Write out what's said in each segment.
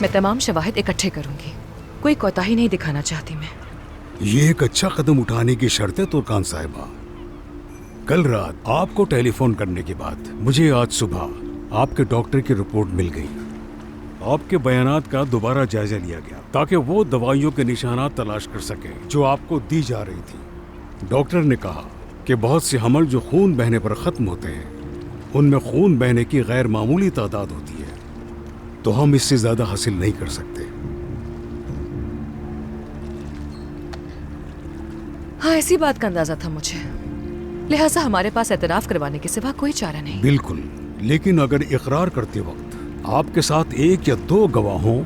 मैं तमाम शवाहिद इकट्ठे करूंगी। कोई कोताही नहीं दिखाना चाहती मैं। ये एक अच्छा कदम उठाने की शर्त है तुर्कान साहिबा। कल रात आपको टेलीफोन करने के बाद मुझे आज सुबह आपके डॉक्टर की रिपोर्ट मिल गई। आपके बयानात का दोबारा जायजा लिया गया ताकि वो दवाइयों के निशानात तलाश कर सके जो आपको दी जा रही थी। डॉक्टर ने कहा कि बहुत से हमल जो खून बहने पर खत्म होते हैं उनमें खून बहने की गैर मामूली तादाद होती है, तो हम इससे ज्यादा हासिल नहीं कर सकते। हाँ, ऐसी बात का अंदाजा था मुझे, लिहाजा हमारे पास एतराफ करवाने के सिवा कोई चारा नहीं। बिल्कुल, लेकिन अगर इकरार करते वक्त आपके साथ एक या दो गवाह हों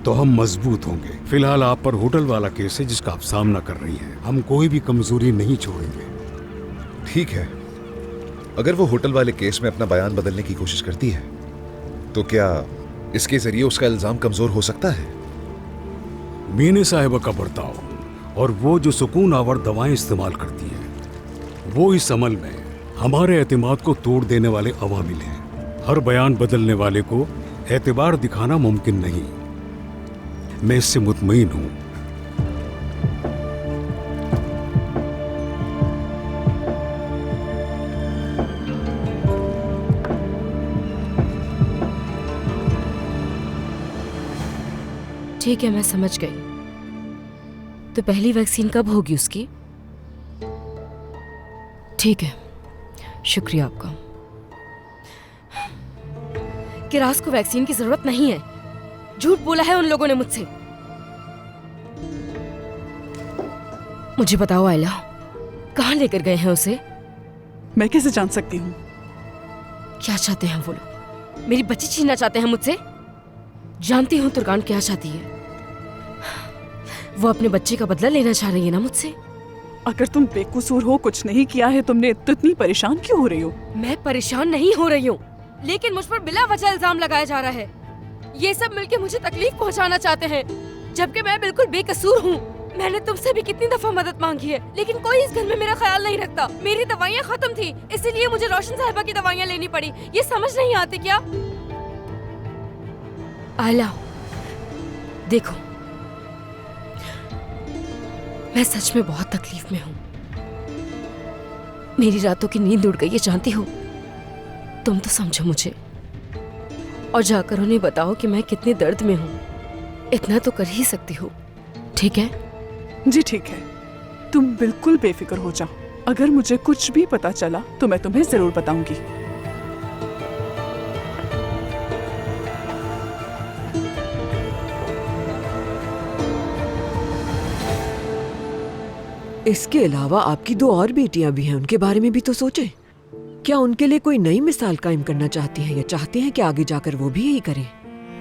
तो हम मजबूत होंगे। फिलहाल आप पर होटल वाला केस है जिसका आप सामना कर रही हैं। हम कोई भी कमजोरी नहीं छोड़ेंगे। ठीक है, अगर वो होटल वाले केस में अपना बयान बदलने की कोशिश करती है तो क्या इसके जरिए उसका इल्जाम कमजोर हो सकता है? मीने साहिबा का बर्ताव और वो जो सुकून आवर दवाएं इस्तेमाल करती हैं, वो इस अमल में हमारे एतमाद को तोड़ देने वाले अवामिल हैं। हर बयान बदलने वाले को एतबार दिखाना मुमकिन नहीं। मैं इससे मुतमईन हूं। ठीक है, मैं समझ गई। तो पहली वैक्सीन कब होगी उसकी? ठीक है, शुक्रिया आपका। किरास को वैक्सीन की जरूरत नहीं है, झूठ बोला है उन लोगों ने मुझसे। मुझे बताओ आयला, कहाँ लेकर गए हैं उसे? मैं कैसे जान सकती हूँ? क्या चाहते हैं वो लोग? मेरी बच्ची छीनना चाहते हैं मुझसे? जानती हूँ तुर्कान क्या चाहती है। वो अपने बच्चे का बदला लेना चाह रही है ना मुझसे। अगर तुम बेकसूर हो, कुछ नहीं किया है तुमने, तो इतनी परेशान क्यों हो रही हो? मैं परेशान नहीं हो रही हूँ, लेकिन मुझ पर बिला वजह इल्जाम लगाया जा रहा है। ये सब मिलके मुझे तकलीफ पहुँचाना चाहते हैं, जबकि मैं बिल्कुल बेकसूर हूँ। मैंने तुमसे भी कितनी दफा मदद मांगी है, लेकिन कोई इस घर में मेरा ख्याल नहीं रखता। मेरी दवाइयाँ खत्म थी, इसीलिए मुझे रोशन साहिबा की दवाइयाँ लेनी पड़ी। ये समझ नहीं आती क्या? आला, देखो, मैं सच में बहुत तकलीफ में हूँ। मेरी रातों की नींद उड़ गई है, जानती हो। तुम तो समझो मुझे और जाकर उन्हें बताओ कि मैं कितने दर्द में हूँ। इतना तो कर ही सकती हो, ठीक है? जी ठीक है, तुम बिल्कुल बेफिक्र हो जाओ। अगर मुझे कुछ भी पता चला तो मैं तुम्हें जरूर बताऊंगी। इसके अलावा आपकी दो और बेटियां भी हैं, उनके बारे में भी तो सोचें। क्या उनके लिए कोई नई मिसाल कायम करना चाहती हैं या चाहते हैं कि आगे जाकर वो भी यही करें?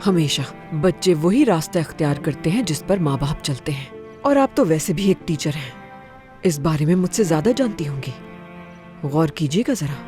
हमेशा बच्चे वही रास्ता अख्तियार करते हैं जिस पर माँ बाप चलते हैं। और आप तो वैसे भी एक टीचर हैं, इस बारे में मुझसे ज्यादा जानती होंगी। गौर कीजिएगा जरा।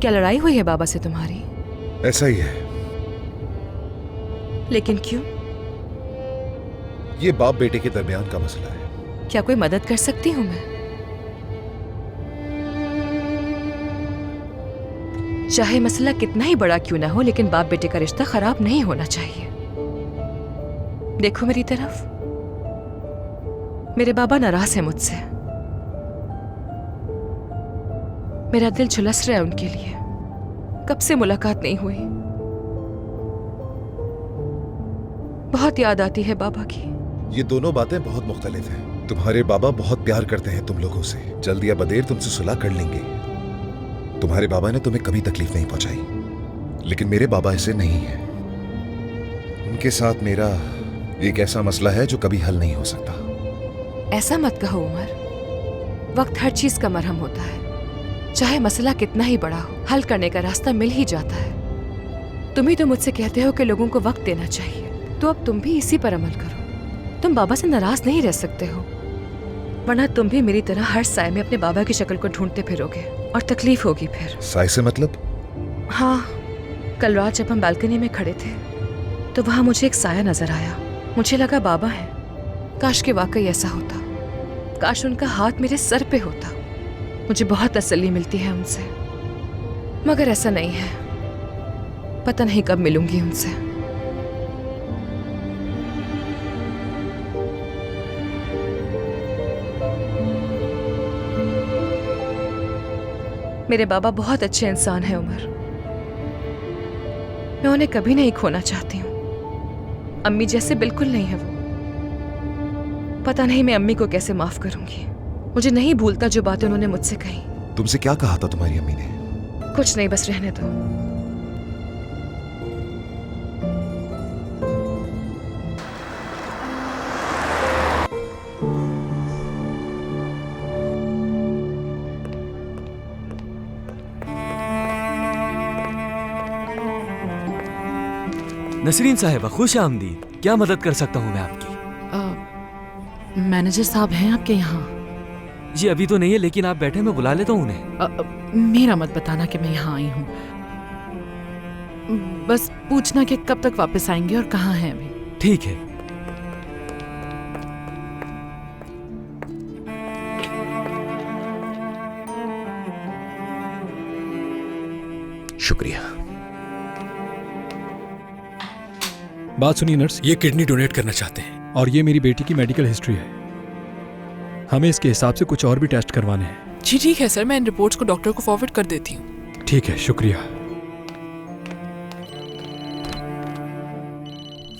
क्या लड़ाई हुई है बाबा से तुम्हारी? ऐसा ही है। लेकिन क्यों? ये बाप बेटे के दरमियान का मसला है। क्या कोई मदद कर सकती हूँ मैं? चाहे मसला कितना ही बड़ा क्यों ना हो, लेकिन बाप बेटे का रिश्ता खराब नहीं होना चाहिए। देखो मेरी तरफ, मेरे बाबा नाराज है मुझसे। मेरा दिल झुलस रहा है उनके लिए। कब से मुलाकात नहीं हुई। बहुत याद आती है बाबा की। ये दोनों बातें बहुत मुख्तलिफ हैं। तुम्हारे बाबा बहुत प्यार करते हैं तुम लोगों से। जल्द या बदेर तुमसे सुलह कर लेंगे। तुम्हारे बाबा ने तुम्हें कभी तकलीफ नहीं पहुंचाई, लेकिन मेरे बाबा ऐसे नहीं है। उनके साथ मेरा एक ऐसा मसला है जो कभी हल नहीं हो सकता। ऐसा मत कहो उमर, वक्त हर चीज का मरहम होता है। चाहे मसला कितना ही बड़ा हो, हल करने का रास्ता मिल ही जाता है। तुम ही तो मुझसे कहते हो कि लोगों को वक्त देना चाहिए, तो अब तुम भी इसी पर अमल करो। तुम बाबा से नाराज नहीं रह सकते हो, वरना तुम भी मेरी तरह हर साय में अपने बाबा की शक्ल को ढूंढते फिरोगे और तकलीफ होगी फिर। साय से मतलब? हाँ, कल रात जब हम बालकनी में खड़े थे तो वहां मुझे एक साया नजर आया। मुझे लगा बाबा है। काश के वाकई ऐसा होता, काश उनका हाथ मेरे सर पे होता। मुझे बहुत तसल्ली मिलती है उनसे, मगर ऐसा नहीं है। पता नहीं कब मिलूंगी उनसे। मेरे बाबा बहुत अच्छे इंसान हैं उमर, मैं उन्हें कभी नहीं खोना चाहती हूँ। अम्मी जैसे बिल्कुल नहीं है वो। पता नहीं मैं अम्मी को कैसे माफ करूंगी। मुझे नहीं भूलता जो बातें उन्होंने मुझसे कही। तुमसे क्या कहा था तुम्हारी अम्मी ने? कुछ नहीं, बस रहने दो। नसरीन साहिबा, खुश आमदीद। क्या मदद कर सकता हूँ मैं आपकी? मैनेजर साहब हैं आपके यहाँ? जी अभी तो नहीं है, लेकिन आप बैठे, मैं बुला लेता हूँ उन्हें। मेरा मत बताना कि मैं यहाँ आई हूँ। बस पूछना कि कब तक वापस आएंगे और कहाँ हैं अभी। ठीक है। शुक्रिया। बात सुनिए नर्स, ये किडनी डोनेट करना चाहते हैं और ये मेरी बेटी की मेडिकल हिस्ट्री है। हमें इसके हिसाब से कुछ और भी टेस्ट करवाने हैं। जी ठीक है सर, मैं इन रिपोर्ट्स को डॉक्टर को फॉरवर्ड कर देती हूँ। ठीक है, शुक्रिया।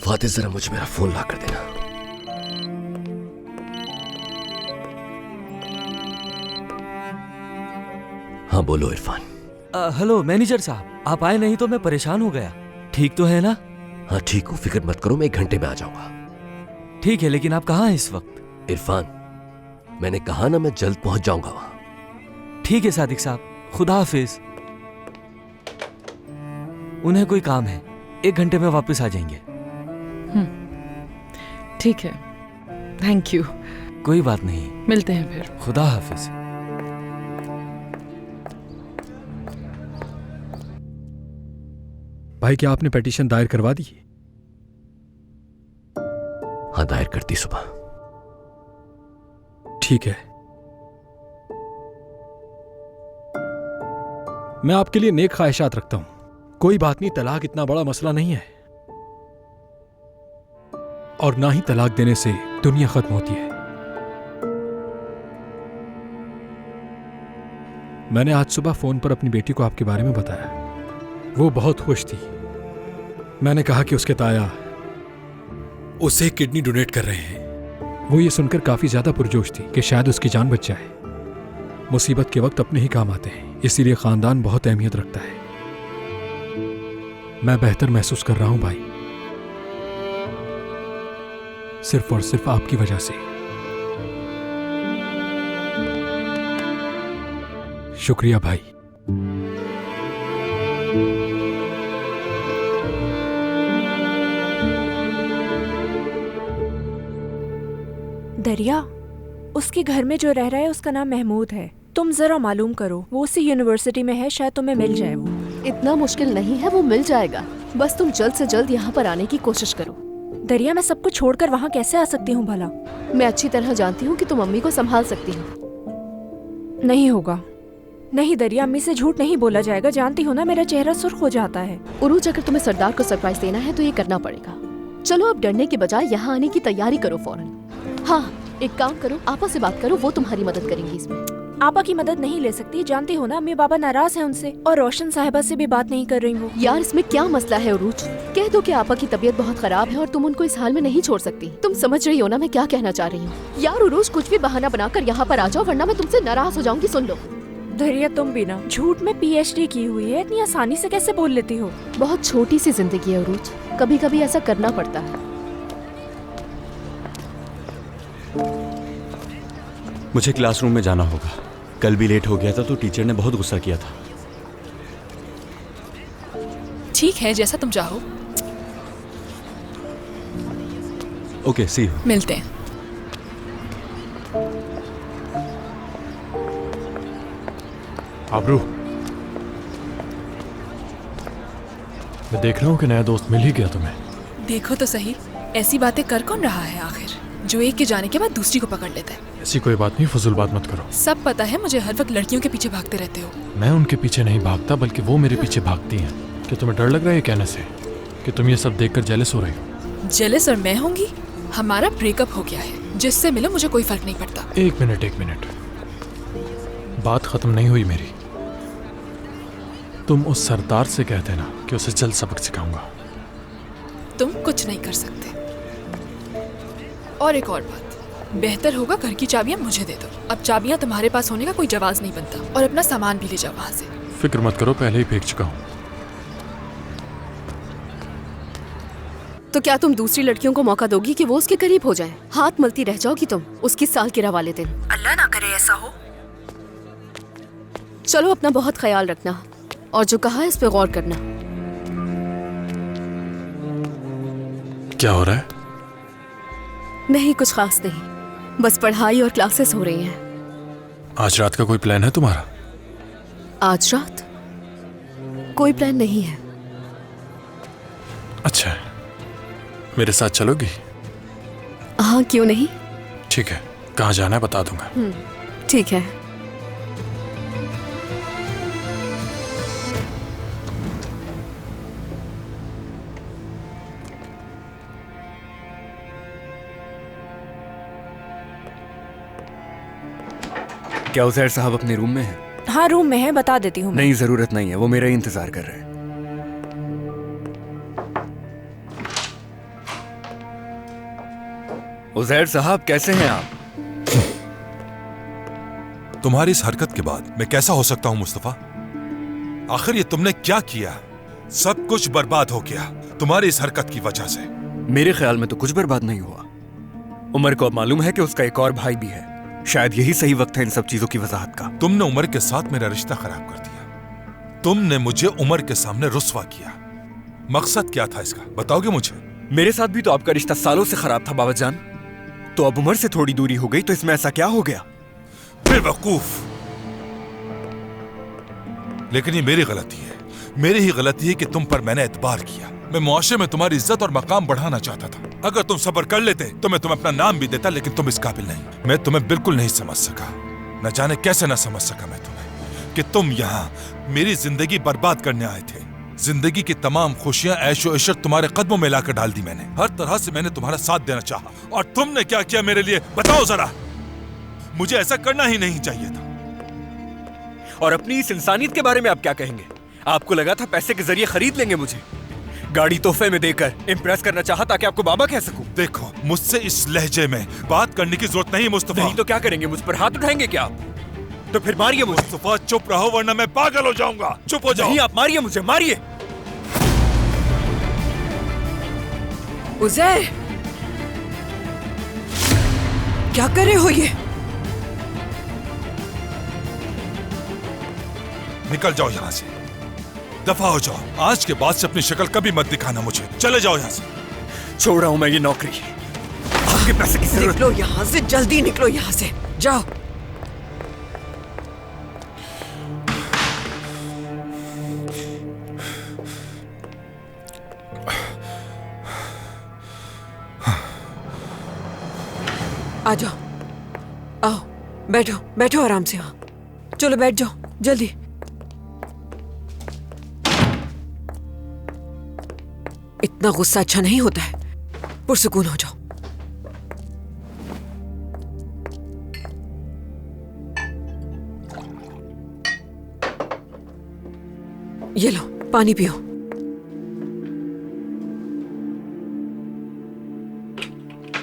फातिह, जरा मुझे मेरा फोन ला कर देना। हाँ बोलो इरफान। हेलो मैनेजर साहब, आप आए नहीं तो मैं परेशान हो गया। ठीक तो है ना? हाँ ठीक हूँ, फिक्र मत करो, मैं 1 घंटे में आ जाऊंगा। ठीक है, लेकिन आप कहाँ हैं इस वक्त? इरफान, मैंने कहा ना मैं जल्द पहुंच जाऊंगा वहां। ठीक है सादिक साहब, खुदा हाफिज। उन्हें कोई काम है, 1 घंटे में वापस आ जाएंगे। ठीक है, थैंक यू। कोई बात नहीं, मिलते हैं फिर। खुदा हाफिज। भाई, क्या आपने पिटीशन दायर करवा दी? हाँ, दायर करती सुबह। ठीक है, मैं आपके लिए नेक ख्वाहिशात रखता हूं। कोई बात नहीं, तलाक इतना बड़ा मसला नहीं है और ना ही तलाक देने से दुनिया खत्म होती है। मैंने आज सुबह फोन पर अपनी बेटी को आपके बारे में बताया। वो बहुत खुश थी। मैंने कहा कि उसके ताया उसे किडनी डोनेट कर रहे हैं। वो ये सुनकर काफी ज्यादा पुरजोश थी कि शायद उसकी जान बच जाए। मुसीबत के वक्त अपने ही काम आते हैं, इसीलिए खानदान बहुत अहमियत रखता है। मैं बेहतर महसूस कर रहा हूं भाई, सिर्फ और सिर्फ आपकी वजह से। शुक्रिया भाई। दरिया, उसके घर में जो रह रहा है उसका नाम महमूद है। तुम जरा मालूम करो, वो उसी यूनिवर्सिटी में है, शायद तुम्हें मिल जाए। वो इतना मुश्किल नहीं है, वो मिल जाएगा। बस तुम जल्द से जल्द यहाँ पर आने की कोशिश करो। दरिया, मैं सबको छोड़कर वहाँ कैसे आ सकती हूँ भला? मैं अच्छी तरह जानती हूँ कि तुम अम्मी को संभाल सकती हो। नहीं होगा। नहीं दरिया, अम्मी से झूठ नहीं बोला जाएगा। जानती हो ना, मेरा चेहरा सुर्ख हो जाता है। उरूज, अगर तुम्हें सरदार को सरप्राइज देना है तो ये करना पड़ेगा। चलो अब डरने के बजाय यहाँ आने की तैयारी करो फौरन। हाँ, एक काम करो, आपा से बात करो, वो तुम्हारी मदद करेंगी इसमें। आपा की मदद नहीं ले सकती, जानती हो ना, अम्मी बाबा नाराज हैं उनसे, और रोशन साहिबा से भी बात नहीं कर रही वो। यार, इसमें क्या मसला है उरूज? कह दो कि आपा की तबीयत बहुत खराब है और तुम उनको इस हाल में नहीं छोड़ सकती। तुम समझ रही हो ना मैं क्या कहना चाह रही हूँ? यार उरूज, कुछ भी बहाना बनाकर यहाँ पर आ जाओ, वरना मैं तुमसे नाराज हो जाऊंगी। सुन लो दरिया, तुम भी ना, झूठ में PhD की हुई है, इतनी आसानी से कैसे बोल लेती हो? बहुत छोटी सी जिंदगी है उरूज, कभी कभी ऐसा करना पड़ता है। मुझे क्लासरूम में जाना होगा। कल भी लेट हो गया था तो टीचर ने बहुत गुस्सा किया था। ठीक है, जैसा तुम चाहो। Okay, see you. मिलते हैं। आबरू, मैं देख रहा हूँ कि नया दोस्त मिल ही गया तुम्हें। देखो तो सही, ऐसी बातें कर कौन रहा है आखिर, जो एक के जाने के बाद दूसरी को पकड़ लेता है। ऐसी कोई बात नहीं, फजूल बात मत करो। सब पता है मुझे, हर वक्त लड़कियों के पीछे भागते रहते हो। मैं उनके पीछे नहीं भागता, बल्कि वो मेरे पीछे भागती हैं। क्या तुम्हें डर लग रहा है ये कहने से कि तुम ये सब देखकर जेलस हो रही हो? जेलस और मैं होंगी? हमारा ब्रेकअप हो गया है, जिससे मिलो मुझे कोई फर्क नहीं पड़ता। एक मिनट, बात खत्म नहीं हुई मेरी। तुम उस सरदार से कहते ना कि उसे जल्द सबक सिखाऊंगा। तुम कुछ नहीं कर सकते। और एक और बात, बेहतर होगा घर की चाबियां मुझे दे दो। अब चाबियां तुम्हारे पास होने का कोई जवाब नहीं बनता। और अपना सामान भी ले जाओ वहां से। फिक्र मत करो, पहले ही फेंक चुका हूँ। तो क्या तुम दूसरी लड़कियों को मौका दोगी कि वो उसके करीब हो जाएं? हाथ मलती रह जाओगी तुम उसकी सालगिरह वाले दिन। अल्लाह ना करे ऐसा हो। चलो अपना बहुत ख्याल रखना, और जो कहा है इस पे गौर करना। क्या हो रहा है? नहीं, कुछ खास नहीं, बस पढ़ाई और क्लासेस हो रही हैं। आज रात का कोई प्लान है तुम्हारा? आज रात कोई प्लान नहीं है। अच्छा है, मेरे साथ चलोगी? हाँ, क्यों नहीं। ठीक है, कहाँ जाना है बता दूंगा। ठीक है। क्या उजैर साहब अपने रूम में है? हाँ, रूम में है, बता देती हूँ। नहीं, जरूरत नहीं है, वो मेरा ही इंतजार कर रहे हैं। उजैर साहब, कैसे हैं आप? तुम्हारी इस हरकत के बाद मैं कैसा हो सकता हूं मुस्तफा? आखिर ये तुमने क्या किया? सब कुछ बर्बाद हो गया तुम्हारी इस हरकत की वजह से। मेरे ख्याल में तो कुछ बर्बाद नहीं हुआ। उमर को अब मालूम है कि उसका एक और भाई भी है। शायद यही सही वक्त है इन सब चीजों की वजाहत का। तुमने उमर के साथ मेरा रिश्ता खराब कर दिया। तुमने मुझे उमर के सामने रुस्वा किया। मकसद क्या था इसका, बताओगे मुझे? मेरे साथ भी तो आपका रिश्ता सालों से खराब था बाबा जान। तो अब उमर से थोड़ी दूरी हो गई तो इसमें ऐसा क्या हो गया? बेवकूफ। लेकिन ये मेरी गलती है, मेरी ही गलती है कि तुम पर मैंने एतबार किया। मैं मुआशरे में तुम्हारी इज्जत और मकाम बढ़ाना चाहता था। अगर तुम सब्र कर लेते तो मैं तुम्हें अपना नाम भी देता, लेकिन तुम इस काबिल नहीं। मैं तुम्हें बिल्कुल नहीं समझ सका। न जाने कैसे न समझ सका मैं तुम्हें कि तुम यहाँ मेरी जिंदगी बर्बाद करने आए थे। जिंदगी की तमाम खुशियां, ऐशो इशरत तुम्हारे कदमों में लाकर डाल दी मैंने। हर तरह से मैंने तुम्हारा साथ देना चाहा, और तुमने क्या किया मेरे लिए, बताओ जरा। मुझे ऐसा करना ही नहीं चाहिए था। और अपनी इस इंसानियत के बारे में आप क्या कहेंगे? आपको लगा था पैसे के जरिए खरीद लेंगे मुझे, गाड़ी तोहफे में देकर इम्प्रेस करना चाहा ताकि आपको बाबा कह सकूं। देखो, मुझसे इस लहजे में बात करने की जरूरत नहीं मुस्तफा। नहीं तो क्या करेंगे? मुझ पर हाथ उठाएंगे क्या आप? तो फिर मारिए मुझे। मुस्तफा चुप रहो वरना मैं पागल हो जाऊंगा। चुप हो जाओ। नहीं, आप मारिए मुझे, मारिए। उजैर, क्या कर रहे हो ये? निकल जाओ यहाँ से, दफा हो जाओ। आज के बाद से अपनी शक्ल कभी मत दिखाना मुझे। चले जाओ यहाँ से। छोड़ रहा हूं मैं ये नौकरी। आपके पैसे की जरूरत। निकलो यहाँ से, जल्दी निकलो यहाँ से, जाओ। आ जाओ, आओ, बैठो बैठो आराम से। हाँ, चलो बैठ जाओ जल्दी। इतना गुस्सा अच्छा नहीं होता है, पुरसुकून हो जाओ। ये लो, पानी पियो।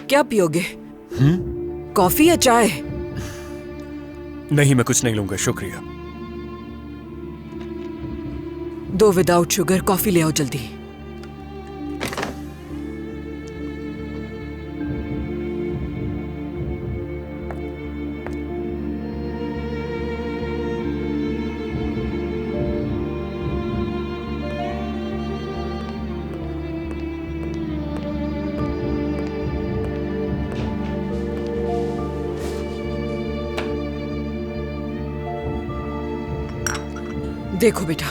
क्या पियोगे? कॉफी या चाय? नहीं, मैं कुछ नहीं लूंगा, शुक्रिया। 2 विदाउट शुगर कॉफी ले आओ जल्दी। देखो बेटा,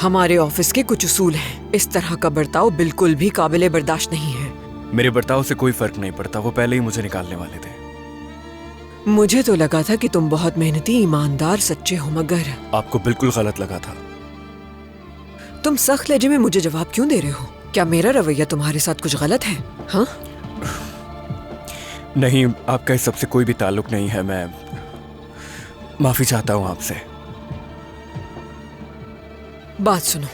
हमारे ऑफिस के कुछ उसूल हैं। इस तरह का बर्ताव बिल्कुल भी काबिले बर्दाश्त नहीं है। मेरे बर्ताव से कोई फर्क नहीं पड़ता, वो पहले ही मुझे निकालने वाले थे। मुझे तो लगा था कि तुम बहुत मेहनती, ईमानदार, सच्चे हो, मगर आपको बिल्कुल गलत लगा था। तुम सख्त लहजे में मुझे जवाब क्यों दे रहे हो? क्या मेरा रवैया तुम्हारे साथ कुछ गलत है? हाँ? नहीं, आपका इस सबसे कोई भी ताल्लुक नहीं है। मैं माफी चाहता हूं आपसे। बात सुनो,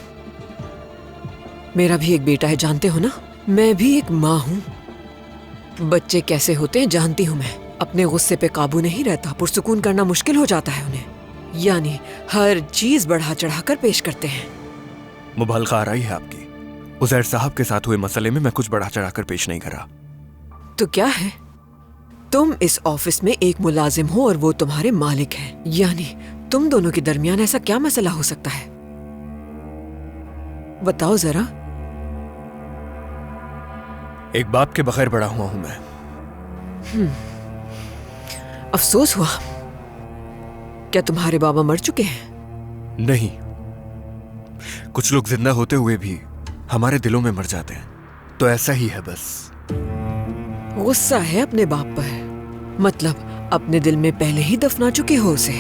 मेरा भी एक बेटा है, जानते हो ना? मैं भी एक माँ हूँ। बच्चे कैसे होते हैं जानती हूँ मैं। अपने गुस्से पे काबू नहीं रहता, पुरसुकून करना मुश्किल हो जाता है उन्हें, यानी हर चीज बढ़ा चढ़ाकर पेश करते हैं। मुबालगा आ रही है आपकी। उजैर साहब के साथ हुए मसले में मैं कुछ बढ़ा चढ़ाकर पेश नहीं करा। तो क्या है? तुम इस ऑफिस में एक मुलाजिम हो और वो तुम्हारे मालिक हैं, यानी तुम दोनों के दरमियान ऐसा क्या मसला हो सकता है? बताओ जरा। एक बाप के बगैर बड़ा हुआ हूं मैं। अफसोस हुआ। क्या तुम्हारे बाबा मर चुके हैं? नहीं, कुछ लोग जिंदा होते हुए भी हमारे दिलों में मर जाते हैं, तो ऐसा ही है बस। गुस्सा है अपने बाप पर, मतलब अपने दिल में पहले ही दफना चुके हो उसे।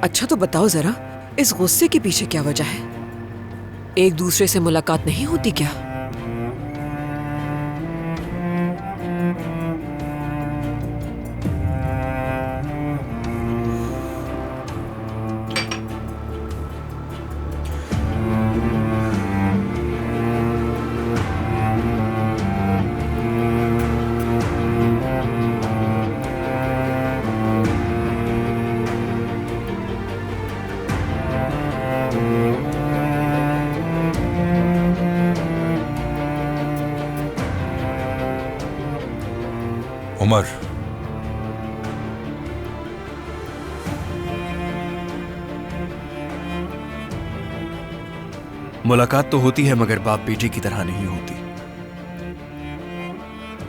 अच्छा तो बताओ जरा, इस गुस्से के पीछे क्या वजह है? एक दूसरे से मुलाकात नहीं होती क्या? उमर, मुलाकात तो होती है मगर बाप बेटी की तरह नहीं होती।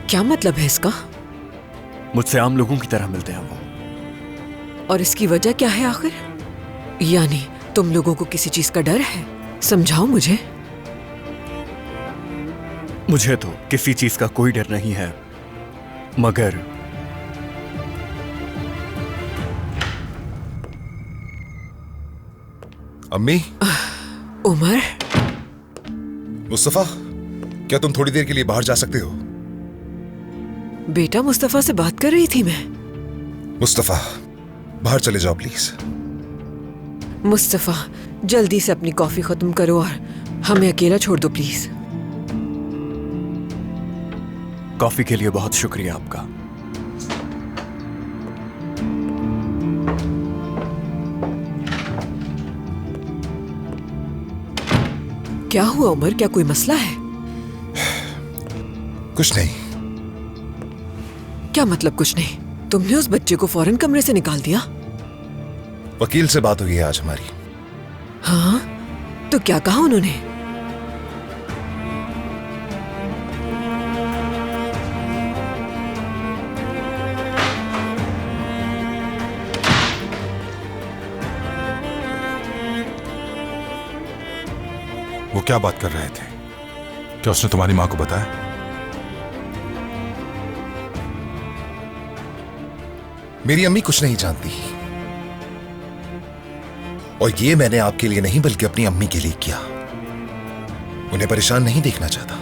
क्या मतलब है इसका? मुझसे आम लोगों की तरह मिलते हैं वो। और इसकी वजह क्या है आखिर? यानी तुम लोगों को किसी चीज का डर है? समझाओ मुझे। मुझे तो किसी चीज का कोई डर नहीं है, मगर अम्मी। उमर। मुस्तफा, क्या तुम थोड़ी देर के लिए बाहर जा सकते हो? बेटा, मुस्तफा से बात कर रही थी मैं। मुस्तफा, बाहर चले जाओ प्लीज। मुस्तफा, जल्दी से अपनी कॉफी खत्म करो और हमें अकेला छोड़ दो प्लीज। कॉफी के लिए बहुत शुक्रिया आपका। क्या हुआ उमर, क्या कोई मसला है? कुछ नहीं। क्या मतलब कुछ नहीं? तुमने उस बच्चे को फौरन कमरे से निकाल दिया? वकील से बात हुई है आज हमारी। हाँ, तो क्या कहा उन्होंने? वो क्या बात कर रहे थे? क्या उसने तुम्हारी मां को बताया? मेरी अम्मी कुछ नहीं जानती, और ये मैंने आपके लिए नहीं बल्कि अपनी अम्मी के लिए किया। उन्हें परेशान नहीं देखना चाहता।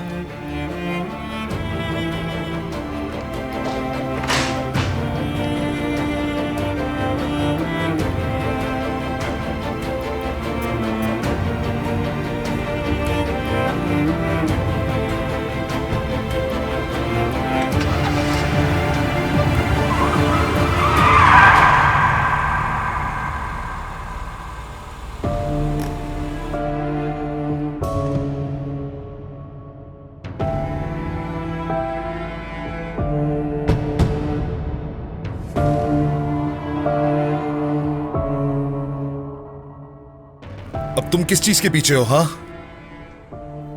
अब तुम किस चीज के पीछे हो? हाँ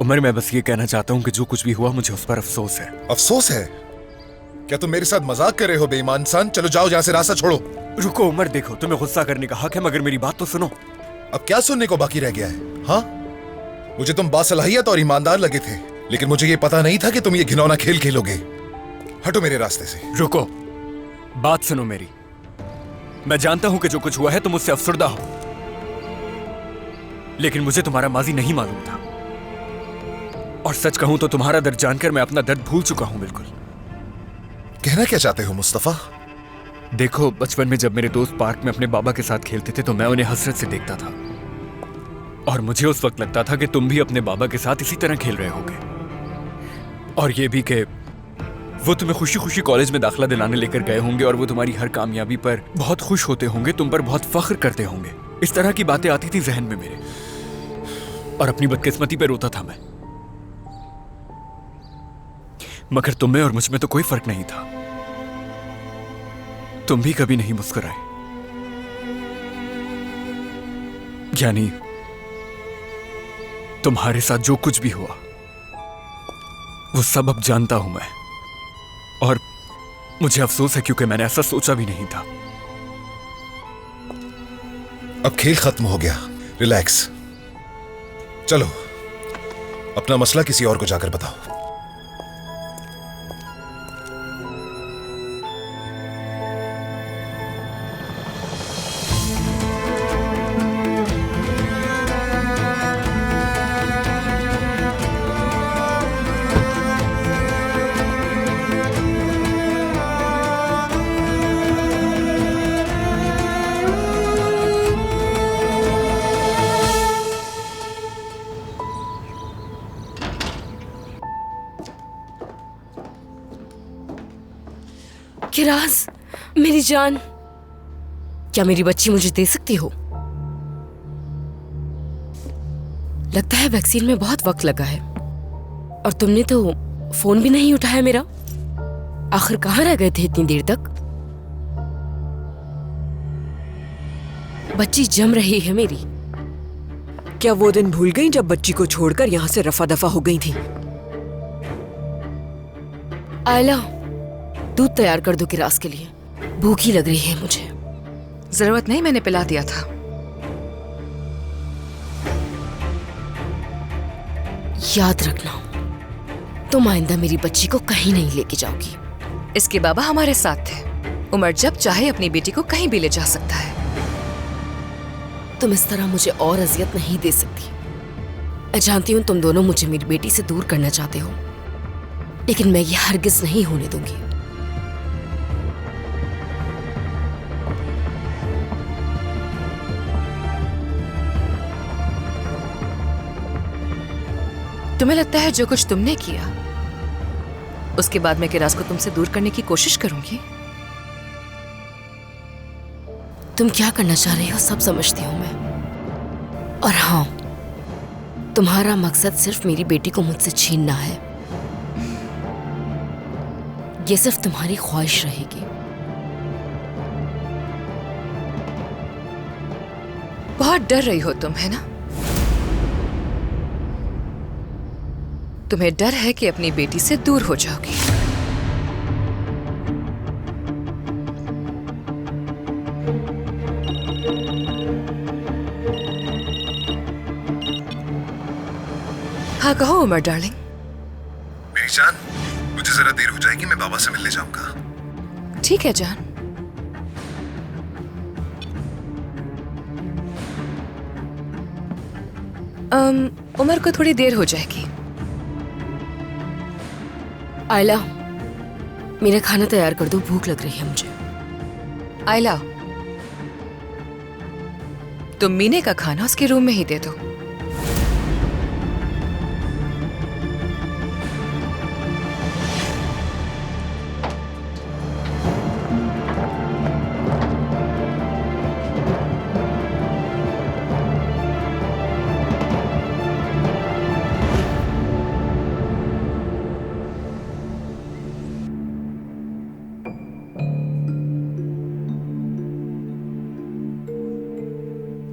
उमर, मैं बस ये कहना चाहता हूँ कि जो कुछ भी हुआ मुझे उस पर अफसोस है। अफसोस है? क्या तुम मेरे साथ मजाक कर रहे हो बेईमान इंसान? चलो जाओ, यहां से रास्ता छोड़ो। रुको उमर, देखो तुम्हें गुस्सा करने का हक है, मगर मेरी बात तो सुनो। अब क्या सुनने को बाकी रह गया है? हाँ, मुझे तुम बासलाहियत और ईमानदार लगे थे, लेकिन मुझे ये पता नहीं था कि तुम ये घिनौना खेल खेलोगे। हटो मेरे रास्ते से। रुको, बात सुनो मेरी। मैं जानता हूं कि जो कुछ हुआ है तुम मुझसे अफसुर्दा हो, लेकिन मुझे तुम्हारा माजी नहीं मालूम था। और सच कहूं तो तुम्हारा दर्द जानकर मैं अपना दर्द भूल चुका हूं बिल्कुल। कहना क्या चाहते हो मुस्तफा? देखो, बचपन में जब मेरे दोस्त पार्क में अपने बाबा के साथ खेलते थे तो मैं उन्हें हसरत से देखता था, और मुझे उस वक्त लगता था कि तुम भी अपने बाबा के साथ इसी तरह खेल रहे होगे। और ये भी कि वो तुम्हें खुशी खुशी कॉलेज में दाखिला दिलाने लेकर गए होंगे, और वो तुम्हारी हर कामयाबी पर बहुत खुश होते होंगे, तुम पर बहुत फख्र करते होंगे। इस तरह की बातें आती थी जहन में मेरे, और अपनी बदकिस्मती पे रोता था मैं। मगर तुम में और मुझ में तो कोई फर्क नहीं था। तुम भी कभी नहीं मुस्कुराए। यानी तुम्हारे साथ जो कुछ भी हुआ वो सब अब जानता हूं मैं, और मुझे अफसोस है क्योंकि मैंने ऐसा सोचा भी नहीं था। अब खेल खत्म हो गया, रिलैक्स। चलो अपना मसला किसी और को जाकर बताओ। किराज, मेरी जान, क्या मेरी बच्ची मुझे दे सकती हो? लगता है वैक्सीन में बहुत वक्त लगा है, और तुमने तो फोन भी नहीं उठाया मेरा। आखिर कहाँ रह गए थे इतनी देर तक? बच्ची जम रही है मेरी। क्या वो दिन भूल गई जब बच्ची को छोड़कर यहाँ से रफा दफा हो गई थी? आयला, दूध तैयार कर दो किरास के लिए, भूखी लग रही है मुझे। जरूरत नहीं, मैंने पिला दिया था। याद रखना, तुम आइंदा मेरी बच्ची को कहीं नहीं लेके जाओगी। इसके बाबा हमारे साथ थे। उमर जब चाहे अपनी बेटी को कहीं भी ले जा सकता है। तुम इस तरह मुझे और अजियत नहीं दे सकती। मैं जानती हूँ तुम दोनों मुझे मेरी बेटी से दूर करना चाहते हो, लेकिन मैं ये हरगिज नहीं होने दूंगी। तुम्हें लगता है जो कुछ तुमने किया उसके बाद मैं किरास को तुमसे दूर करने की कोशिश करूंगी? तुम क्या करना चाह रही हो सब समझती हूं मैं। और हाँ, तुम्हारा मकसद सिर्फ मेरी बेटी को मुझसे छीनना है। ये सिर्फ तुम्हारी ख्वाहिश रहेगी। बहुत डर रही हो तुम, है ना? तुम्हें डर है कि अपनी बेटी से दूर हो जाओगी। हाँ कहो उमर डार्लिंग। मेरी जान, मुझे जरा देर हो जाएगी, मैं बाबा से मिलने जाऊंगा। ठीक है जान। उमर को थोड़ी देर हो जाएगी। आयला, मेरा खाना तैयार कर दो, भूख लग रही है मुझे। आयला, तुम मीने का खाना उसके रूम में ही दे दो।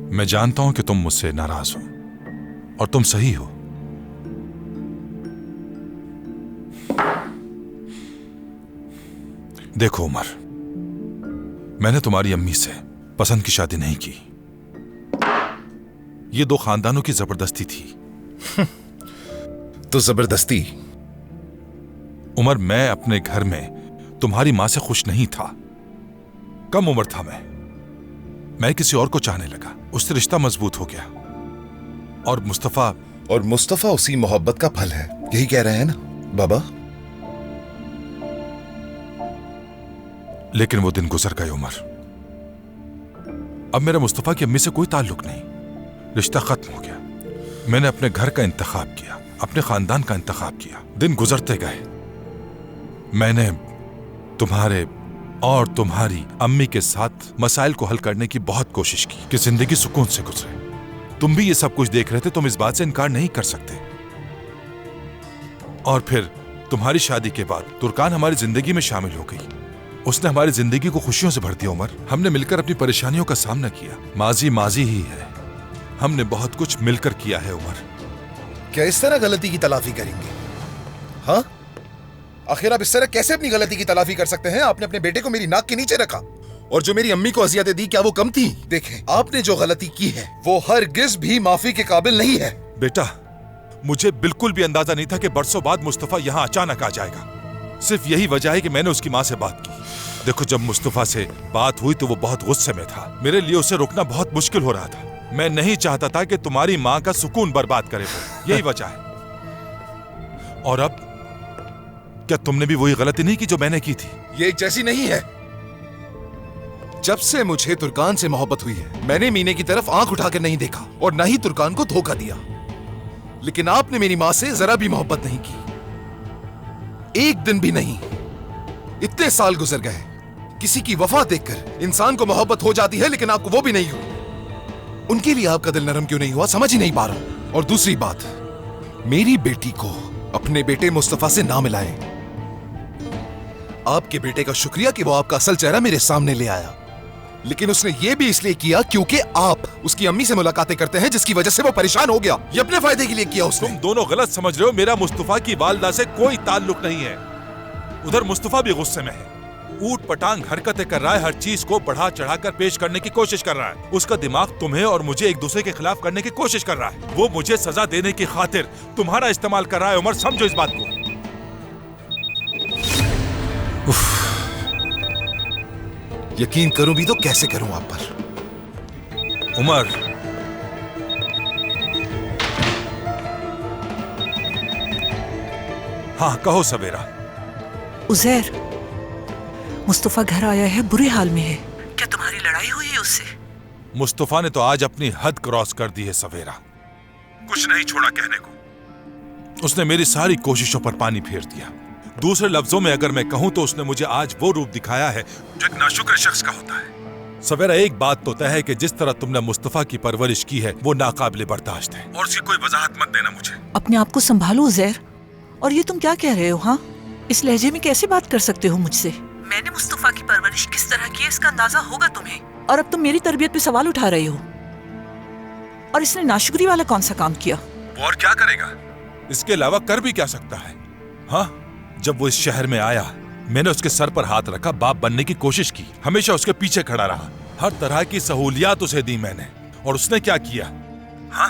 मैं जानता हूं कि तुम मुझसे नाराज हो, और तुम सही हो। देखो उमर, मैंने तुम्हारी अम्मी से पसंद की शादी नहीं की। ये दो खानदानों की जबरदस्ती थी। तो जबरदस्ती? उमर, मैं अपने घर में तुम्हारी मां से खुश नहीं था। कम उम्र था मैं किसी और को चाहने लगा, उससे रिश्ता मजबूत हो गया। और मुस्तफा उसी मोहब्बत का फल है, यही कह रहे हैं ना बाबा? लेकिन वो दिन गुजर गए उमर। अब मेरा मुस्तफा की अम्मी से कोई ताल्लुक नहीं, रिश्ता खत्म हो गया। मैंने अपने घर का इंतखाब किया, अपने खानदान का इंतखाब किया। दिन गुजरते गए, मैंने तुम्हारे और तुम्हारी अम्मी के साथ मसाइल को हल करने की बहुत कोशिश की कि जिंदगी सुकून से गुजरे। तुम भी ये सब कुछ देख रहे थे, तुम इस बात से इनकार नहीं कर सकते। और फिर तुम्हारी शादी के बाद तुर्कान हमारी जिंदगी में शामिल हो गई। उसने हमारी जिंदगी को खुशियों से भर दिया उमर। हमने मिलकर अपनी परेशानियों का सामना किया। माजी माजी ही है, हमने बहुत कुछ मिलकर किया है उमर। क्या इस तरह गलती की तलाफी करेंगे? हाँ, आखिर आप इस तरह कैसे अपनी गलती की तलाफी कर सकते हैं? आपने अपने बेटे को मेरी नाक के नीचे रखा, और जो मेरी अम्मी को अजियतें दी, क्या वो कम थी? देखें, आपने जो गलती की है वो हरगिज भी माफी के काबिल नहीं है। बेटा, मुझे बिल्कुल भी अंदाजा नहीं था कि बरसों बाद मुस्तफा यहाँ अचानक आ जाएगा। सिर्फ यही वजह है कि मैंने उसकी माँ से बात की। देखो, जब मुस्तफा से बात हुई तो वो बहुत गुस्से में था। मेरे लिए उसे रोकना बहुत मुश्किल हो रहा था। मैं नहीं चाहता था कि तुम्हारी माँ का सुकून बर्बाद करे वो, यही वजह है। और अब क्या तुमने भी वही गलती नहीं की जो मैंने की थी? ये एक जैसी नहीं है। जब से मुझे तुर्कान से मोहब्बत हुई है, मैंने मीने की तरफ आंख उठाकर नहीं देखा और न ही तुर्कान को धोखा दिया। लेकिन आपने मेरी मां से जरा भी मोहब्बत नहीं की, एक दिन भी नहीं। इतने साल गुजर गए, किसी की वफा देखकर इंसान को मोहब्बत हो जाती है, लेकिन आपको वो भी नहीं हुई। उनके लिए आपका दिल नरम क्यों नहीं हुआ, समझ ही नहीं पा रहा। और दूसरी बात, मेरी बेटी को अपने बेटे मुस्तफा से ना मिलाएं। आपके बेटे का शुक्रिया कि वो आपका असल चेहरा मेरे सामने ले आया, लेकिन उसने ये भी इसलिए किया क्योंकि आप उसकी अम्मी से मुलाकातें करते हैं, जिसकी वजह से वो परेशान हो गया। ये अपने फायदे के लिए किया उसने। तुम दोनों गलत समझ रहे हो। मेरा मुस्तफा की वालदा से कोई ताल्लुक नहीं है। उधर मुस्तफा भी गुस्से में है, ऊट पटांग हरकतें कर रहा है, हर चीज को बढ़ा चढ़ाकर पेश करने की कोशिश कर रहा है। उसका दिमाग तुम्हें और मुझे एक दूसरे के खिलाफ करने की कोशिश कर रहा है। वो मुझे सजा देने की खातिर तुम्हारा इस्तेमाल कर रहा है उमर, समझो इस बात को। यकीन करूं भी तो कैसे करूं आप पर? उमर, हाँ कहो सवेरा। उजैर, मुस्तफा घर आया है, बुरे हाल में है। क्या तुम्हारी लड़ाई हुई है उससे? मुस्तफा ने तो आज अपनी हद क्रॉस कर दी है सवेरा, कुछ नहीं छोड़ा कहने को। उसने मेरी सारी कोशिशों पर पानी फेर दिया। दूसरे लफ्जों में अगर मैं कहूं तो उसने मुझे आज वो रूप दिखाया है जो एक नाशुक्र शख्स का होता है। सवेरा, एक बात तो तय है कि जिस तरह तुमने मुस्तफा की परवरिश की है वो नाकाबिले बर्दाश्त है, और उसकी कोई वजाहत मत देना मुझे। अपने आप को संभालो उजैर। और ये तुम क्या कह रहे हो? हाँ, इस लहजे में कैसे बात कर सकते हो मुझसे? मैंने मुस्तफा की परवरिश किस तरह की है इसका अंदाजा होगा तुम्हें, और अब तुम मेरी तरबियत पे सवाल उठा रहे हो। और इसने नाशुक्री वाला कौन सा काम किया? और क्या करेगा? इसके अलावा कर भी क्या सकता है? हाँ, जब वो इस शहर में आया मैंने उसके सर पर हाथ रखा, बाप बनने की कोशिश की, हमेशा उसके पीछे खड़ा रहा, हर तरह की सहूलियात उसे दी मैंने। और उसने क्या किया? हाँ,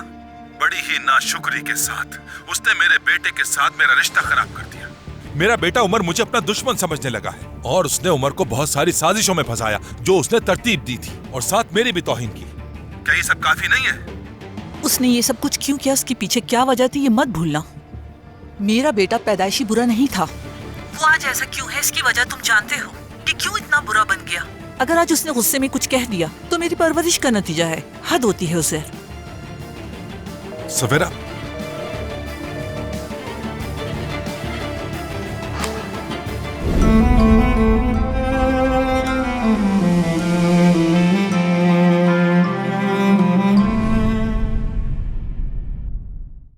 बड़ी ही नाशुक्री के साथ उसने मेरे बेटे के साथ मेरा रिश्ता खराब कर दिया। मेरा बेटा उमर मुझे अपना दुश्मन समझने लगा है, और उसने उमर को बहुत सारी साजिशों में फंसाया जो उसने तरतीब दी थी, और साथ मेरी भी तौहीन की। क्या ये सब काफी नहीं है? उसने ये सब कुछ क्यों किया, उसके पीछे क्या वजह थी, ये मत भूलना। मेरा बेटा पैदाइशी बुरा नहीं था। वो आज ऐसा क्यों है, इसकी वजह तुम जानते हो कि क्यों इतना बुरा बन गया। अगर आज उसने गुस्से में कुछ कह दिया तो मेरी परवरिश का नतीजा है। हद होती है उसे। सवेरा,